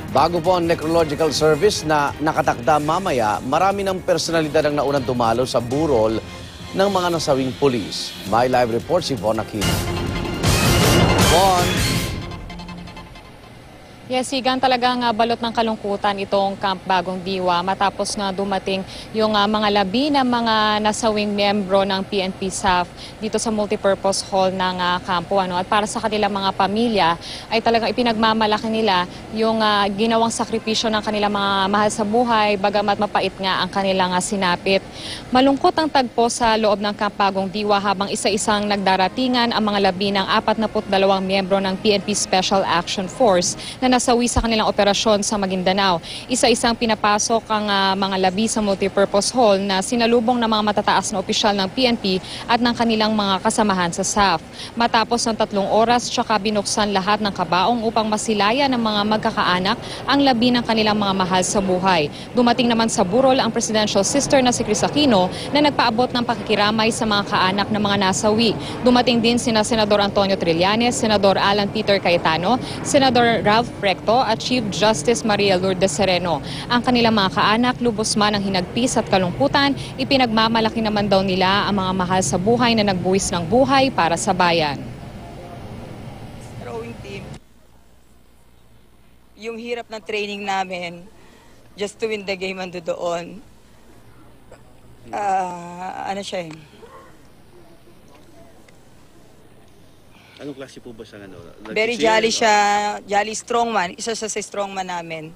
Bago po ang necrological service na nakatakda mamaya, marami ng personalidad ang naunang dumalo sa burol ng mga nasawing pulis. May live report si Von Aquino. Von! Yes, Igan, talagang balot ng kalungkutan itong Camp Bagong Diwa matapos nga dumating yung mga labi ng mga nasawing miyembro ng PNP SAF dito sa multipurpose hall ng kampo. At para sa kanilang mga pamilya ay talagang ipinagmamalaki nila yung ginawang sakripisyo ng kanilang mga mahal sa buhay, bagamat mapait nga ang kanilang sinapit. Malungkot ang tagpo sa loob ng Camp Bagong Diwa habang isa-isang nagdaratingan ang mga labi ng 42 miyembro ng PNP Special Action Force na nasawi sa kanilang operasyon sa Maguindanao. Isa-isang pinapasok ang mga labi sa multipurpose hall na sinalubong ng mga matataas na opisyal ng PNP at ng kanilang mga kasamahan sa SAF. Matapos ng 3 oras, tsaka binuksan lahat ng kabaong upang masilaya ng mga magkakaanak ang labi ng kanilang mga mahal sa buhay. Dumating naman sa burol ang presidential sister na si Chris Aquino na nagpaabot ng pakikiramay sa mga kaanak ng mga nasawi. Dumating din sina Senador Antonio Trillanes, Senador Alan Peter Cayetano, Senador Ralph Recto at Chief Justice Maria Lourdes Sereno. Ang kanilang mga kaanak, lubos man ang hinagpis at kalungkutan, ipinagmamalaki naman daw nila ang mga mahal sa buhay na nagbuwis ng buhay para sa bayan. Rowing team, yung hirap ng training namin, just to win the game ando doon, ano siya eh. Anong klase po ba siya? Very jolly siya, jolly strongman. Isa siya sa strongman namin.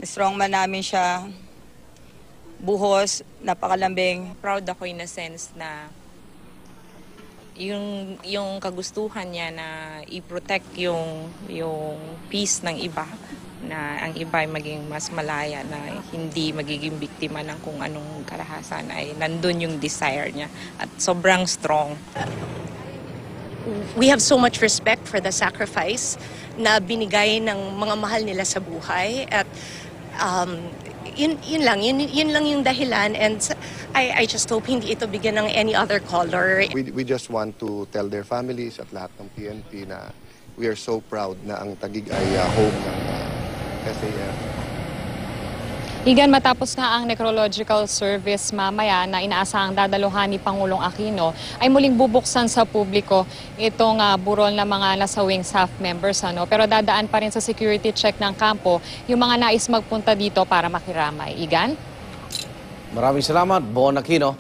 Strongman namin siya, buhos, napakalambing. Proud ako in a sense na yung kagustuhan niya na i-protect yung peace ng iba, na ang iba ay maging mas malaya, na hindi magiging biktima ng kung anong karahasan, ay nandun yung desire niya at sobrang strong. We have so much respect for the sacrifice na binigay ng mga mahal nila sa buhay, at yun lang yung dahilan, and I just hope hindi ito bigyan ng any other color. We just want to tell their families at lahat ng PNP na we are so proud na ang Taguig ay home ng SAF. Igan, matapos nga ang necrological service mamaya na inaasahang dadaluhan ni Pangulong Aquino, ay muling bubuksan sa publiko itong burol ng mga nasawing SAF members. Pero dadaan pa rin sa security check ng kampo yung mga nais magpunta dito para makiramay. Igan? Maraming salamat, Bon Aquino.